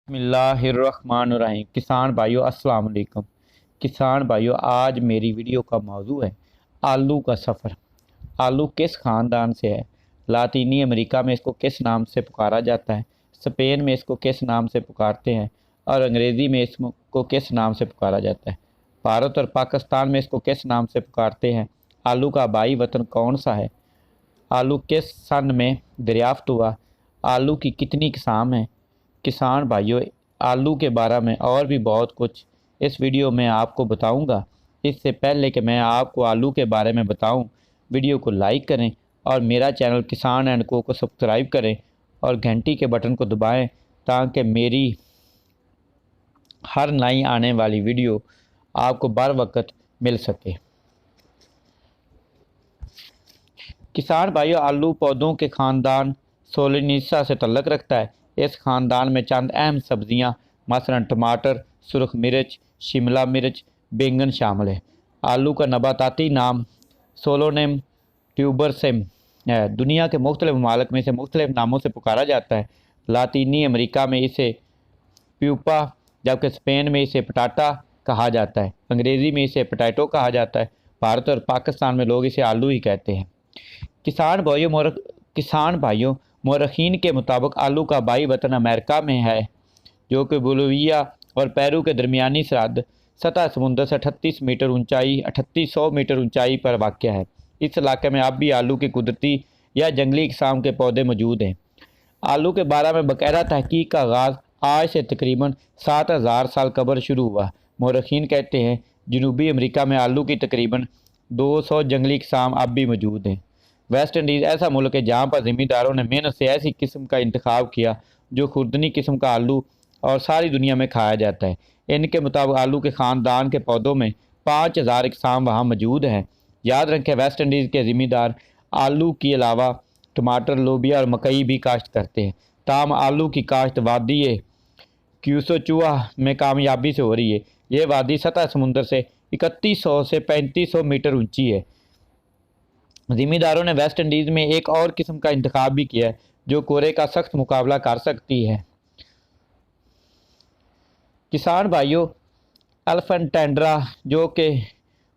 बिस्मिल्लाहिर्रहमानिर्रहीम। किसान भाइयों अस्सलाम वालेकुम। किसान भाइयों, आज मेरी वीडियो का मौजू है आलू का सफ़र। आलू किस ख़ानदान से है? लातीनी अमेरिका में इसको किस नाम से पुकारा जाता है? स्पेन में इसको किस नाम से पुकारते हैं? और अंग्रेज़ी में इसको किस नाम से पुकारा जाता है? भारत और पाकिस्तान में इसको किस नाम से पुकारते हैं? आलू का आबाई वतन कौन सा है? आलू किस सन में दरियाफ्त हुआ? आलू की कितनी किस्म है? किसान भाइयों, आलू के बारे में और भी बहुत कुछ इस वीडियो में आपको बताऊंगा। इससे पहले कि मैं आपको आलू के बारे में बताऊं, वीडियो को लाइक करें और मेरा चैनल किसान एंड को सब्सक्राइब करें और घंटी के बटन को दबाएं ताकि मेरी हर नई आने वाली वीडियो आपको बर वक्त मिल सके। किसान भाइयों, आलू पौधों के ख़ानदान सोलेनेसी से तल्लक़ रखता है। इस ख़ानदान में चंद अहम सब्ज़ियाँ मसलन टमाटर, सुरख मिर्च, शिमला मिर्च, बैंगन शामिल है। आलू का नबाताती नाम सोलोनेम ट्यूबरसेम है। दुनिया के मुख्तलिफ ममालिक में इसे मुख्तलिफ नामों से पुकारा जाता है। लातीनी अमेरिका में इसे प्यूपा, जबकि स्पेन में इसे पटाटा कहा जाता है। अंग्रेज़ी में इसे पोटैटो कहा जाता है। भारत और पाकिस्तान में लोग इसे आलू ही कहते हैं। किसान भाइयों, मौरखीन के मुताबिक आलू का आबाई वतन अमेरिका में है, जो कि बोलिविया और पेरू के दरमियानी सरहद सतह समुंदर से 3800 मीटर ऊंचाई पर वाक़ है। इस इलाके में अब भी आलू की कुदरती या जंगली किस्म के पौधे मौजूद हैं। आलू के बारे में बाकायदा तहकीक का आगाज़ आज से तकरीबन 7000 साल कबल शुरू हुआ। मौरखीन कहते हैं जनूबी अमेरिका में आलू की तकरीबन 200 जंगली किस्म अब भी मौजूद हैं। वेस्ट इंडीज़ ऐसा मुल्क है जहाँ पर ज़मींदारों ने मेहनत से ऐसी किस्म का इंतखाब किया जो खुर्दनी किस्म का आलू और सारी दुनिया में खाया जाता है। इनके मुताबिक आलू के ख़ानदान के पौधों में 5000 किस्म वहाँ मौजूद हैं। याद रखें, वेस्ट इंडीज़ के ज़मींदार आलू के अलावा टमाटर, लोबिया और मकई भी काश्त करते हैं। ताम आलू की काश्त वादी क्यूसोचुआ में कामयाबी से हो रही है। ये वादी सतह समुंदर से 3100 से 3500 मीटर ऊंची है। ज़मींदारों ने वेस्ट इंडीज़ में एक और किस्म का इंतखाब भी किया है जो कोरे का सख्त मुकाबला कर सकती है। किसान भाइयों, अल्फेंटेंड्रा, जो कि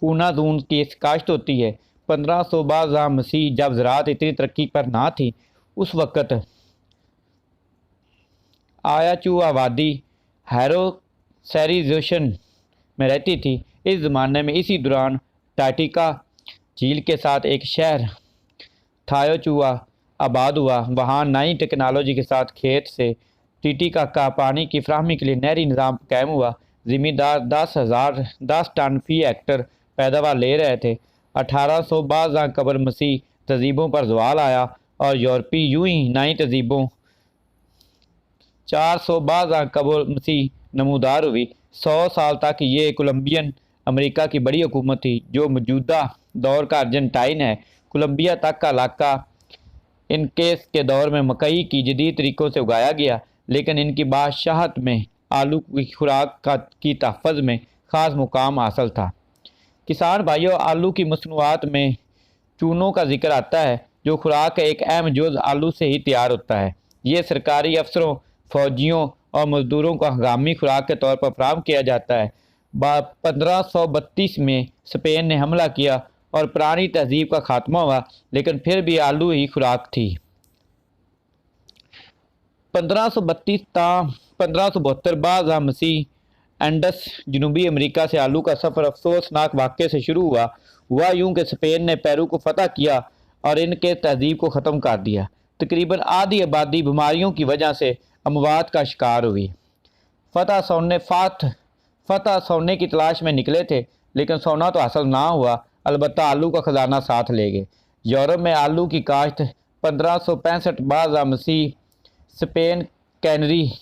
पूना जून की काश्त होती है, 1500 बाद मसीह जब ज़राअत इतनी तरक्की पर ना थी, उस वक़्त आयाचुआ वादी हैरोसेरिजेशन में रहती थी। इस ज़माने में इसी दौरान टाटिका झील के साथ एक शहर थायोचुआ आबाद हुआ। वहाँ नई टेक्नोलॉजी के साथ खेत से टीटिका का पानी की फराहमी के लिए नहरी निज़ाम कायम हुआ। ज़मींदार 10 टन फी हेक्टर पैदावार ले रहे थे। 1800 बाद कबल मसीह तहज़ीबों पर ज़वाल आया और यूरोपी यूं ही नई तहज़ीबों 400 बाद कबल मसीह नमूदार हुई। 100 साल तक ये कोलंबियन अमेरिका की बड़ी हुकूमत थी, जो मौजूदा दौर का अर्जेंटाइन है। कोलंबिया तक का इलाका इनके के दौर में मकई की जदीद तरीक़ों से उगाया गया, लेकिन इनकी बादशाहत में आलू की खुराक की तहफ़्फ़ुज़ में ख़ास मुकाम हासिल था। किसान भाइयों, आलू की मसनूआत में चूनों का जिक्र आता है, जो खुराक का एक अहम जुज़ आलू से ही तैयार होता है। ये सरकारी अफसरों, फ़ौजियों और मज़दूरों को हंगामी खुराक के तौर पर फराहम किया जाता है। 1532 में स्पेन ने हमला किया और पुरानी तहज़ीब का खात्मा हुआ, लेकिन फिर भी आलू ही खुराक थी। 1532 ता 1572 बाद मसीह एंडस जनूबी अमेरिका से आलू का सफ़र अफसोसनाक वाक़े से शुरू हुआ यूं कि स्पेन ने पेरू को फतह किया और इनके तहज़ीब को ख़त्म कर दिया। तकरीबन आधी आबादी बीमारियों की वजह से अमवात का शिकार हुई। फतह सोने की तलाश में निकले थे, लेकिन सोना तो हासिल ना हुआ, अलबत्ता आलू का ख़जाना साथ ले गए। यूरोप में आलू की काश्त 1565 बाद मसीह स्पेन कैनरी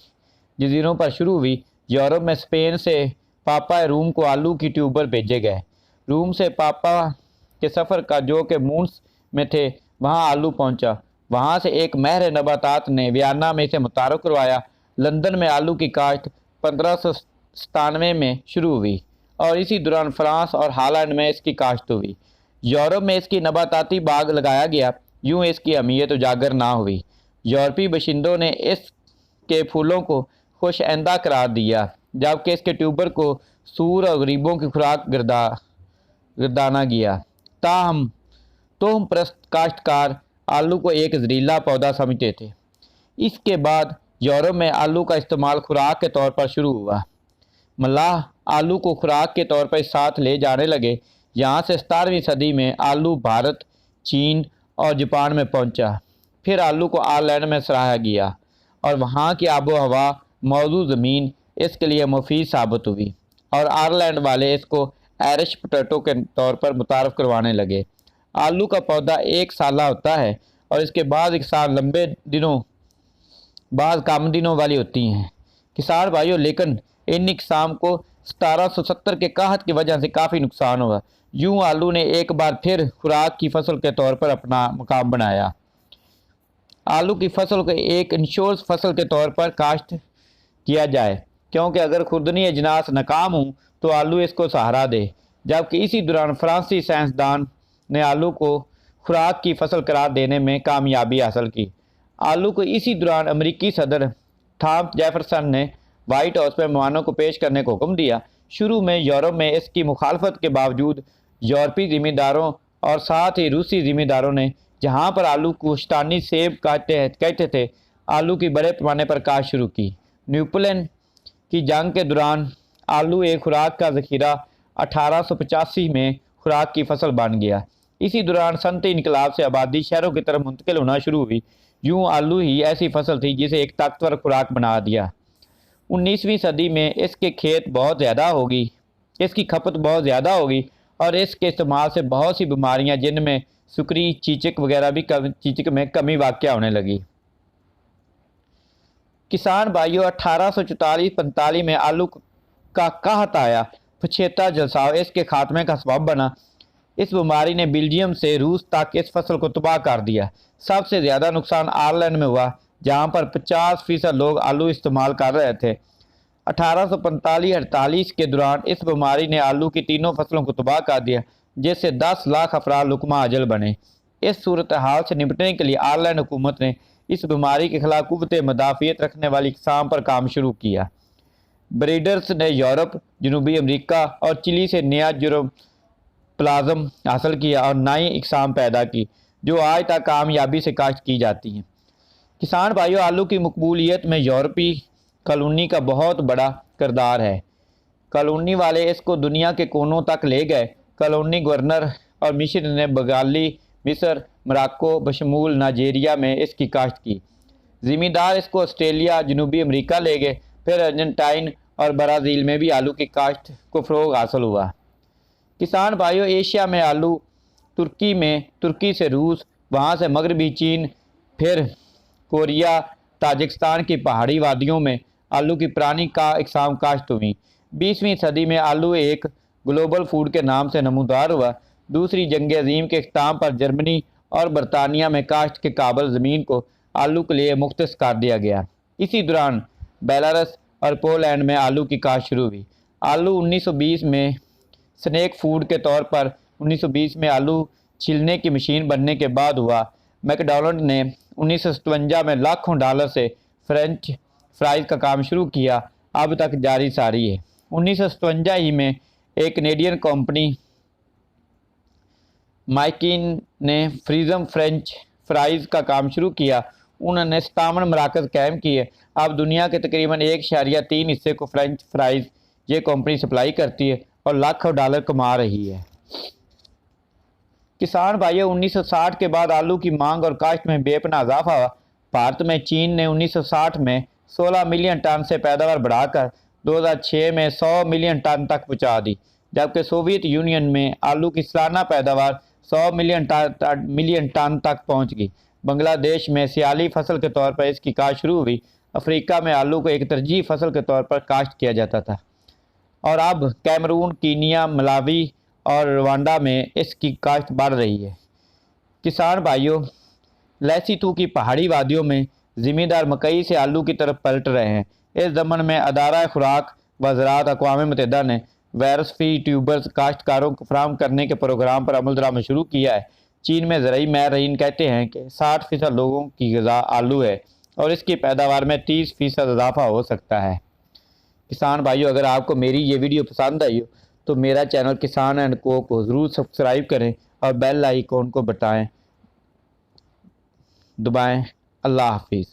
जजीरों पर शुरू हुई। यूरोप में स्पेन से पापा रूम को आलू की ट्यूबर भेजे गए। रूम से पापा के सफ़र का, जो कि मूंस में थे, वहाँ आलू पहुँचा। वहाँ से एक महर नबातात ने वियना में इसे मुतारफ़ करवाया। लंदन में आलू की काश्त 1597 में शुरू हुई और इसी दौरान फ्रांस और हॉलैंड में इसकी काश्त हुई। यूरोप में इसकी नबाताती बाग लगाया गया, यूँ इसकी अहमियत उजागर ना हुई। यूरोपी बाशिंदों ने इसके फूलों को खुशआइंदा करार दिया, जबकि इसके ट्यूबर को सूर और गरीबों की खुराक गर्दाना गया। ताहम तोहम प्रस्त काश्तकार आलू को एक जहरीला पौधा समझते थे। इसके बाद यूरोप में आलू का इस्तेमाल खुराक के तौर पर शुरू हुआ। मलाह आलू को खुराक के तौर पर साथ ले जाने लगे। यहाँ से 17वीं सदी में आलू भारत, चीन और जापान में पहुँचा। फिर आलू को आयरलैंड में सराहा गया और वहाँ की आबो हवा, मौजू ज़मीन इसके लिए मुफीद साबित हुई और आयरलैंड वाले इसको आयरिश पोटैटो के तौर पर मुतारफ़ करवाने लगे। आलू का पौधा एक साला होता है और इसके बाद एक साल लंबे दिनों बाद कम दिनों वाली होती हैं। किसान भाइयों, लेकिन इन इकसाम को 1770 के कहत की वजह से काफ़ी नुकसान हुआ। यूँ आलू ने एक बार फिर खुराक की फसल के तौर पर अपना मुकाम बनाया। आलू की फसल को एक इंश्योरेंस फसल के तौर पर काश्त किया जाए, क्योंकि अगर खुर्दनी अजनास नाकाम हों तो आलू इसको सहारा दे। जबकि इसी दौरान फ्रांसीसी साइंसदान ने आलू को खुराक की फसल करार देने में कामयाबी हासिल की। आलू को इसी दौरान अमेरिकी सदर थॉमस जेफरसन ने वाइट हाउस में मेहमानों को पेश करने को हुक्म दिया। शुरू में यूरोप में इसकी मुखालफत के बावजूद यूरोपीय ज़िम्मेदारों और साथ ही रूसी ज़िम्मेदारों ने जहाँ पर आलू को शितानी सेब कहते थे, आलू की बड़े पैमाने पर काश्त शुरू की। नेपोलियन की जंग के दौरान आलू एक खुराक का ज़ख़ीरा 1885 में खुराक की फसल बन गया। इसी दौरान सनती इनकलाब से आबादी शहरों की तरफ मुंतकिल होना शुरू हुई। यूँ आलू ही ऐसी फसल थी जिसे एक ताकतवर खुराक बना दिया। 19वीं सदी में इसके खेत बहुत ज़्यादा होगी, इसकी खपत बहुत ज़्यादा होगी और इसके इस्तेमाल से बहुत सी बीमारियां जिनमें सुकरी, चीचक वगैरह भी चीचक में कमी वाक़या होने लगी। किसान भाइयों, 1844-45 में आलू का कहत आया। पछेता जलसाव इसके खात्मे का सबब बना। इस बीमारी ने बेल्जियम से रूस तक इस फसल को तबाह कर दिया। सबसे ज़्यादा नुकसान आयरलैंड में हुआ, जहाँ पर 50% लोग आलू इस्तेमाल कर रहे थे। 1845-48 के दौरान इस बीमारी ने आलू की तीनों फसलों को तबाह कर दिया, जिससे 10 लाख अफराद लुकमा अजल बने। इस सूरत हाल से निपटने के लिए आयरलैंड हुकूमत ने इस बीमारी के खिलाफ कुव्वत मदाफ़ियत रखने वाली इक़साम पर काम शुरू किया। ब्रीडर्स ने यूरोप, जनूबी अमरीका और चिली से नया प्लाज्म हासिल किया और नई इक़साम पैदा की, जो आज तक कामयाबी से काश्त की जाती हैं। किसान भाइयों, आलू की मकबूलियत में यूरोपीय कॉलोनी का बहुत बड़ा किरदार है। कॉलोनी वाले इसको दुनिया के कोनों तक ले गए। कॉलोनी गवर्नर और मिस्र ने बंगाली, मिस्र, मोरक्को बशमूल नाइजीरिया में इसकी काश्त की। ज़िम्मेदार इसको ऑस्ट्रेलिया, जनूबी अमरीका ले गए। फिर अर्जेंटाइन और ब्राज़ील में भी आलू की काश्त को फ़रोग़ हासिल हुआ। किसान भाइयों, एशिया में आलू तुर्की से रूस, वहाँ से मगरबी चीन, फिर कोरिया, ताजिकिस्तान की पहाड़ी वादियों में आलू की पुरानी का इकसाम काश्त हुई। 20वीं सदी में आलू एक ग्लोबल फूड के नाम से नमूदार हुआ। दूसरी जंग अजीम के इख्तिताम पर जर्मनी और बरतानिया में काश्त के काबिल ज़मीन को आलू के लिए मुख्तस कर दिया गया। इसी दौरान बेलारस और पोलैंड में आलू की काश्त शुरू हुई। आलू 1920 में स्नैक फूड के तौर पर 1920 में आलू छीलने की मशीन बनने के बाद हुआ। मैकडॉनल्ड ने 1957 में लाखों डॉलर से फ्रेंच फ्राइज़ का काम शुरू किया, अब तक जारी सारी है। 1957 ही में एक कैनेडियन कंपनी माइकिन ने फ्रीज़म फ्रेंच फ्राइज़ का काम शुरू किया। उन्होंने 57 मराकज़ कायम किए। अब दुनिया के तकरीबन 1.3 हिस्से को फ्रेंच फ्राइज़ ये कंपनी सप्लाई करती है और लाखों डॉलर कमा रही है। किसान भाइयों, 1960 के बाद आलू की मांग और काश्त में बेपनाह इजाफा हुआ। भारत में चीन ने 1960 में 16 मिलियन टन से पैदावार बढ़ाकर 2006 में 100 मिलियन टन तक पहुंचा दी, जबकि सोवियत यूनियन में आलू की सालाना पैदावार 100 मिलियन टन तक पहुंच गई। बांग्लादेश में सियाली फसल के तौर पर इसकी काश्त शुरू हुई। अफ्रीका में आलू को एक तरजीही फसल के तौर पर काश्त किया जाता था और अब कैमरून, कीनिया, मलावी और रवांडा में इसकी काश्त बढ़ रही है। किसान भाइयों, लेसिथू की पहाड़ी वादियों में ज़िम्मेदार मकई से आलू की तरफ पलट रहे हैं। इस ज़मन में अदारा खुराक व ज़राअत अक़वाम मुत्तहिदा ने वायरस फ्री ट्यूबर्स काश्तकारों को फराहम करने के प्रोग्राम पर अमल दरामद शुरू किया है। चीन में ज़रई माहिरीन कहते हैं कि 60% लोगों की ग़िज़ा आलू है और इसकी पैदावार में 30% इजाफा हो सकता है। किसान भाइयों, अगर आपको मेरी ये वीडियो पसंद आई हो तो मेरा चैनल किसान एंड को ज़रूर सब्सक्राइब करें और बेल आइकॉन को दबाएं। अल्लाह हाफिज़।